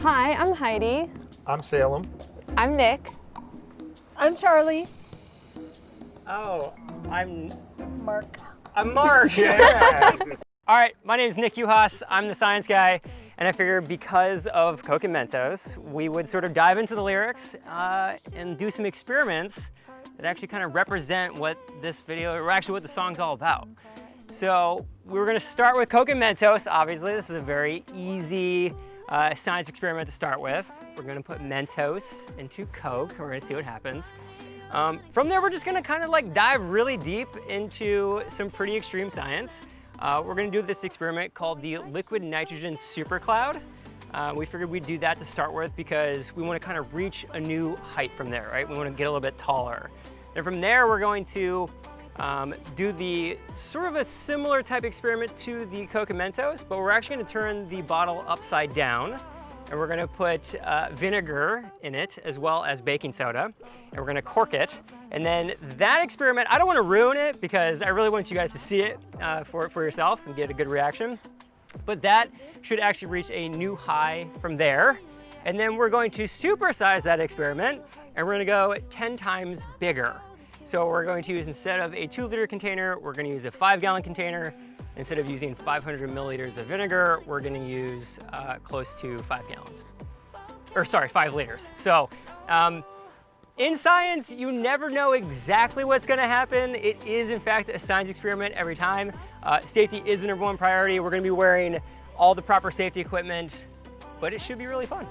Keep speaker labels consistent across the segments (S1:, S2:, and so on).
S1: Hi, I'm Heidi.
S2: I'm Salem.
S3: I'm Nick.
S1: I'm Charlie.
S4: Oh, I'm
S1: Mark.
S4: Mark.
S2: Yeah.
S4: All right, my name is Nick Uhas. I'm the science guy, and I figured because of Coke and Mentos, we would sort of dive into the lyrics and do some experiments that actually kind of represent what this video, or actually what the song's all about. So we were gonna start with Coke and Mentos. Obviously, this is a very easy science experiment to start with. We're gonna put Mentos into Coke. We're gonna see what happens. From there, we're just gonna kind of like dive really deep into some pretty extreme science. We're gonna do this experiment called the liquid nitrogen supercloud. We figured we'd do that to start with because we wanna kind of reach a new height from there, right? We wanna get a little bit taller. And from there, we're going to do the sort of a similar type experiment to the Coke and Mentos, but we're actually gonna turn the bottle upside down, and we're gonna put vinegar in it as well as baking soda, and we're gonna cork it. And then that experiment, I don't wanna ruin it because I really want you guys to see it for yourself and get a good reaction. But that should actually reach a new high from there. And then we're going to supersize that experiment, and we're gonna go 10 times bigger. So we're going to use, instead of a 2-liter container, we're gonna use a 5-gallon container. Instead of using 500 milliliters of vinegar, we're gonna use close to 5 gallons. Or sorry, 5 liters. So in science, you never know exactly what's gonna happen. It is, in fact, a science experiment every time. Safety is the #1 priority. We're gonna be wearing all the proper safety equipment, but it should be really fun.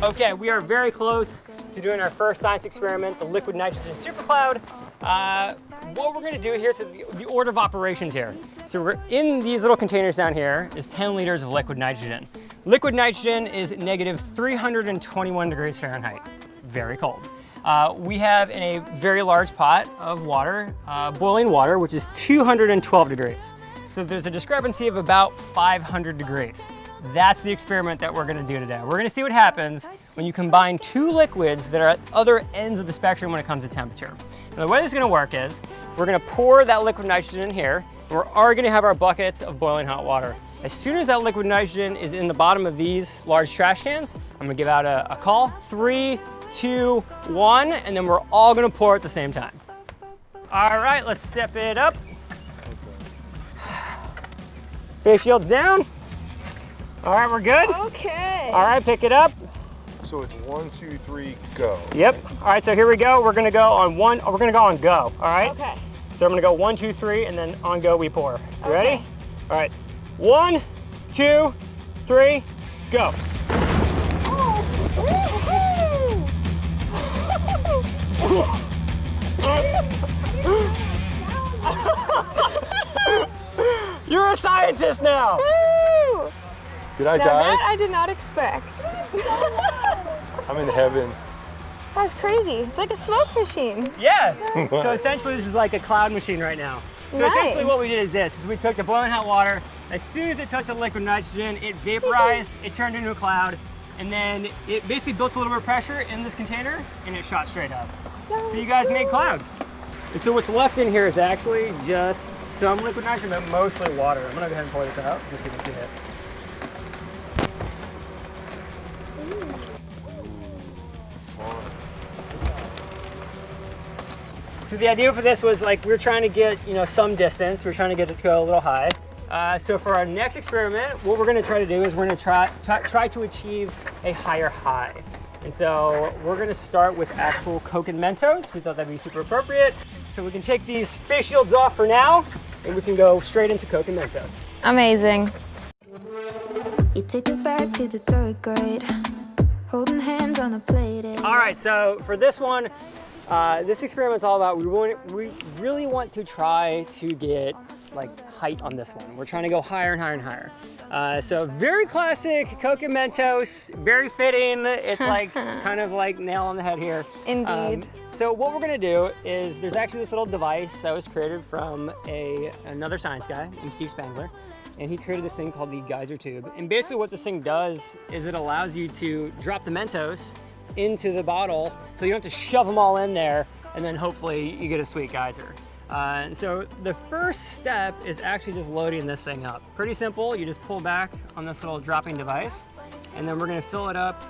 S4: Okay, we are very close to doing our first science experiment, the liquid nitrogen supercloud. What we're gonna do here, so the order of operations here. So we're in these little containers down here is 10 liters of liquid nitrogen. Liquid nitrogen is negative 321 degrees Fahrenheit, very cold. We have in a very large pot of water, boiling water, which is 212 degrees. So there's a discrepancy of about 500 degrees. That's the experiment that we're gonna do today. We're gonna see what happens when you combine two liquids that are at other ends of the spectrum when it comes to temperature. Now, the way this is gonna work is, we're gonna pour that liquid nitrogen in here, and we're already gonna have our buckets of boiling hot water. As soon as that liquid nitrogen is in the bottom of these large trash cans, I'm gonna give out a call, 3, 2, 1, and then we're all gonna pour at the same time. All right, let's step it up. Face shields down. All right, we're good?
S3: Okay.
S4: All right, pick it up.
S2: So it's 1, 2, 3, go.
S4: Yep. All right, so here we go. We're gonna go on we're gonna go on go, all right?
S3: Okay.
S4: So I'm gonna go 1, 2, 3, and then on go we pour. You
S3: Okay.
S4: ready? All right, 1, 2, 3, go. You're a scientist now.
S3: Woo!
S2: Did I
S3: Now
S2: die?
S3: that I did not expect.
S2: I'm in heaven.
S3: That's crazy. It's like a smoke machine.
S4: Yeah. So essentially this is like a cloud machine right now. So essentially what we did is this, is we took the boiling hot water, as soon as it touched the liquid nitrogen, it vaporized, it turned into a cloud, and then it basically built a little bit of pressure in this container, and it shot straight up. So you guys made clouds. And so what's left in here is actually just some liquid nitrogen, but mostly water. I'm gonna go ahead and pour this out, just so you can see it. So the idea for this was like, we were trying to get, some distance. We were trying to get it to go a little high. So for our next experiment, what we're gonna try to do is we're gonna try to achieve a higher high. And so we're gonna start with actual Coke and Mentos. We thought that'd be super appropriate. So we can take these face shields off for now, and we can go straight into Coke and Mentos.
S3: Amazing.
S5: You take it back to the 3rd grade, holding hands on a play date.
S4: All right, so for this one, this experiment's all about, we really want to try to get like height on this one. We're trying to go higher and higher and higher. So very classic Coke and Mentos, very fitting. It's like kind of like nail on the head here.
S3: Indeed.
S4: So what we're gonna do is, there's actually this little device that was created from another science guy named Steve Spangler. And he created this thing called the geyser tube. And basically what this thing does is it allows you to drop the Mentos into the bottle, so you don't have to shove them all in there and then hopefully you get a sweet geyser. And so the first step is actually just loading this thing up. Pretty simple, you just pull back on this little dropping device, and then we're gonna fill it up.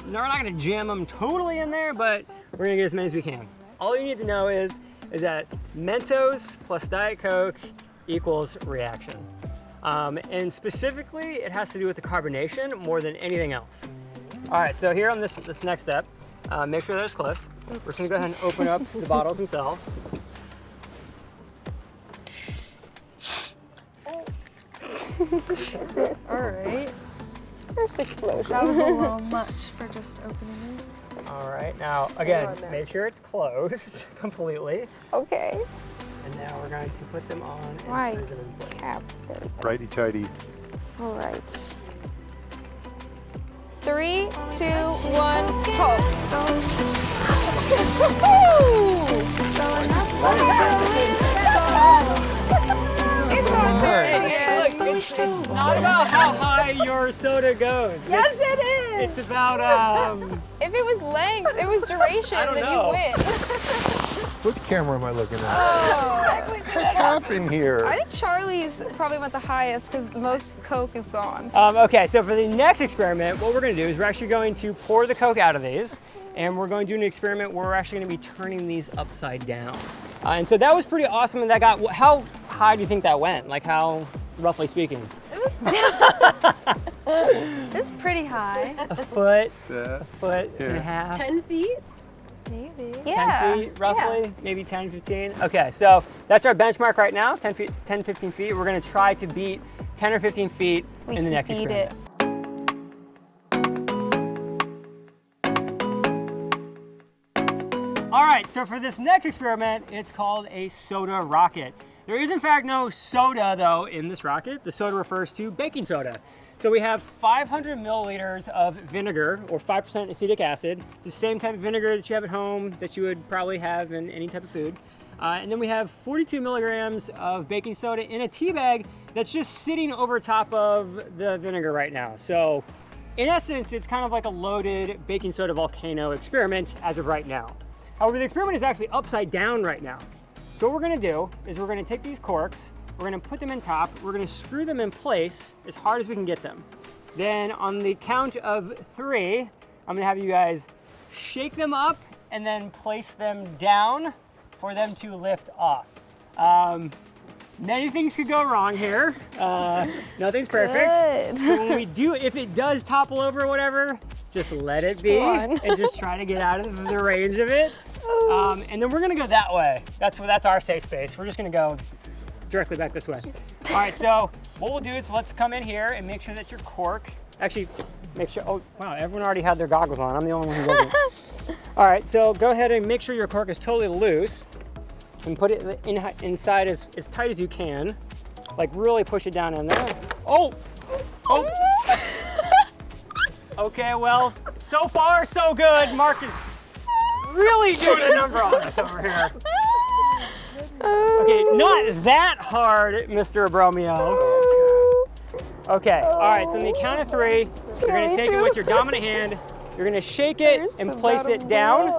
S4: No, we're not gonna jam them totally in there, but we're gonna get as many as we can. All you need to know is that Mentos plus Diet Coke equals reaction. And specifically, it has to do with the carbonation more than anything else. All right, so here on this next step, make sure that it's close. We're just gonna go ahead and open up the bottles themselves.
S1: All right.
S3: First explosion.
S1: That was a little much for just opening it.
S4: All right, now again,
S3: on now.
S4: make sure it's closed completely.
S3: Okay.
S4: And now we're going to put them on and
S3: Right.
S4: screw them in place.
S3: Cap. There we go.
S2: Righty tighty.
S3: All right. 3, 2, 1, go. It's going
S4: Hey,
S3: crazy.
S4: look, it's not about how high your soda goes.
S3: Yes, it is.
S4: It's about,
S3: If it was length, it was duration,
S4: I don't
S3: then
S4: know.
S3: you win.
S2: Which camera am I looking at?
S3: Oh.
S2: What's happening here?
S3: I think Charlie's probably went the highest because most Coke is gone.
S4: okay, so for the next experiment, what we're gonna do is we're actually going to pour the Coke out of these, and we're going to do an experiment where we're actually gonna be turning these upside down. And so that was pretty awesome, and that got, how high do you think that went? Like how, roughly speaking?
S1: It's pretty high.
S4: A foot,
S2: Yeah.
S4: foot and a
S2: Yeah.
S4: half?
S1: 10 feet? Maybe.
S3: Yeah.
S4: 10 feet, roughly, maybe 10, 15. Okay, so that's our benchmark right now, 10 feet, 10, 15 feet. We're gonna try to beat 10 or 15 feet
S3: We
S4: in the
S3: can
S4: next
S3: beat
S4: experiment. All right, so for this next experiment, it's called a soda rocket. There is in fact no soda though in this rocket. The soda refers to baking soda. So we have 500 milliliters of vinegar, or 5% acetic acid. It's the same type of vinegar that you have at home that you would probably have in any type of food. And then we have 42 milligrams of baking soda in a tea bag that's just sitting over top of the vinegar right now. So in essence, it's kind of like a loaded baking soda volcano experiment as of right now. However, the experiment is actually upside down right now. So what we're gonna do is we're gonna take these corks, we're gonna put them in top, we're gonna screw them in place as hard as we can get them. Then on the count of 3, I'm gonna have you guys shake them up and then place them down for them to lift off. Many things could go wrong here. Nothing's perfect.
S3: Good.
S4: So when we do, if it does topple over or whatever, just let it be
S3: one.
S4: and just try to get out of the range of it. And then we're gonna go that way. That's our safe space. We're just gonna go directly back this way. All right, so what we'll do is let's come in here and make sure that your cork, actually make sure, oh wow, everyone already had their goggles on. I'm the only one who doesn't. All right, so go ahead and make sure your cork is totally loose and put it inside as tight as you can. Like really push it down in there. Oh, oh. Okay, well, so far so good. Mark is really doing a number on us over here. Okay, not that hard, Mr. Abromio. Okay, all right, so on the count of 3, you're gonna take it with your dominant hand, you're gonna shake it and place it down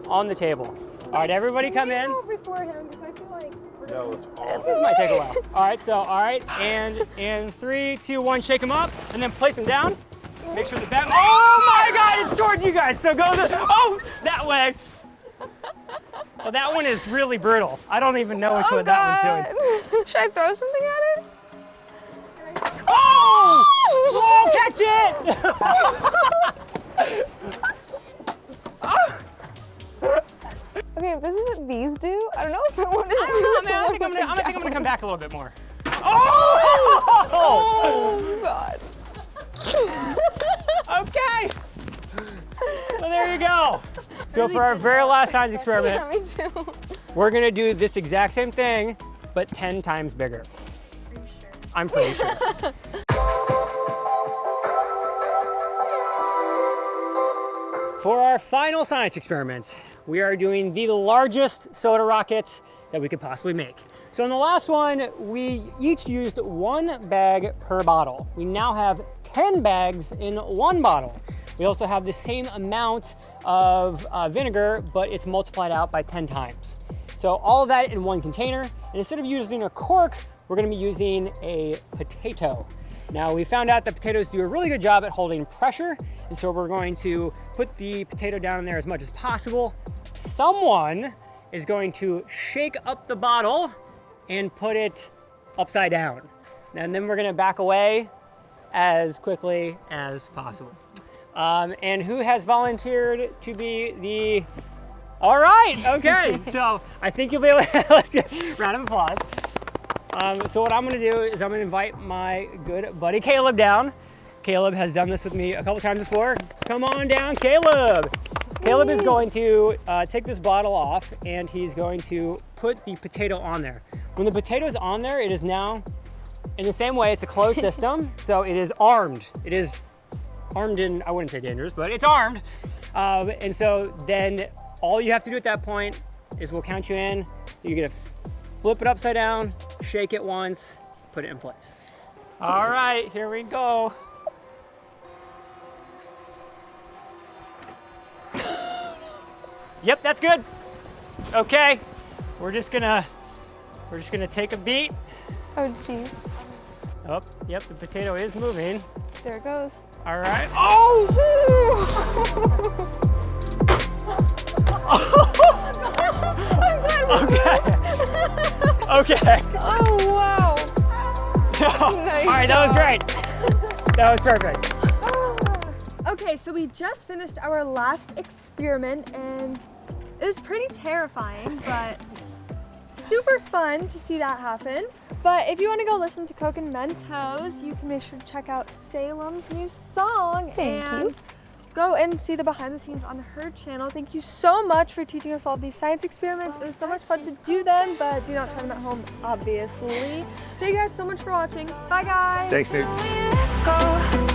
S4: on the table. All right, everybody come in.
S1: Beforehand, because I feel like we're
S2: No, it's all.
S4: This might take a while. All right, so, all right, and 3, 2, 1, shake them up, and then place them down. Make sure the back, oh my God, it's towards you guys, so go that way. Well, that one is really brutal. I don't even know which one that one's doing.
S3: Should I throw something at it?
S4: Oh! Oh, catch it!
S3: Okay, if this is what these do, I don't know if I want to do
S4: I don't know, man. I think I'm gonna come back a little bit more. Oh!
S3: Oh, God.
S4: Okay. Well, there you go. So for our very last science experiment,
S3: Yeah, me too.
S4: we're gonna do this exact same thing, but 10 times bigger. I'm pretty sure. For our final science experiment, we are doing the largest soda rocket that we could possibly make. So in the last one, we each used 1 bag per bottle. We now have 10 bags in 1 bottle. We also have the same amount of vinegar, but it's multiplied out by 10 times. So all of that in one container. And instead of using a cork, we're gonna be using a potato. Now we found out that potatoes do a really good job at holding pressure. And so we're going to put the potato down in there as much as possible. Someone is going to shake up the bottle and put it upside down. And then we're gonna back away as quickly as possible. And who has volunteered to be the, all right, okay. So I think you'll be able to, let's get a round of applause. So what I'm gonna do is I'm gonna invite my good buddy Caleb down. Caleb has done this with me a couple times before. Come on down, Caleb. Caleb is going to take this bottle off and he's going to put the potato on there. When the potato's on there, it is now, in the same way, it's a closed system, so it is armed. It is armed in, I wouldn't say dangerous, but it's armed. And so then all you have to do at that point is we'll count you in. You're gonna flip it upside down, shake it once, put it in place. All right, here we go. Yep, that's good. Okay, we're just gonna take a beat.
S3: Oh, geez.
S4: Oh, yep, the potato is moving.
S3: There it goes.
S4: All right. Oh! Okay. Okay.
S3: Oh, wow.
S4: So,
S3: Nice
S4: all right, that was
S3: job.
S4: great. That was perfect.
S1: Okay, so we just finished our last experiment and it was pretty terrifying, but super fun to see that happen. But if you want to go listen to Coke and Mentos, you can make sure to check out Salem's new song.
S3: Thank you.
S1: Go and see the behind the scenes on her channel. Thank you so much for teaching us all these science experiments. It was so much fun to do them, but do not try them at home, obviously. Thank you guys so much for watching. Bye, guys.
S2: Thanks, Nick.
S5: Go.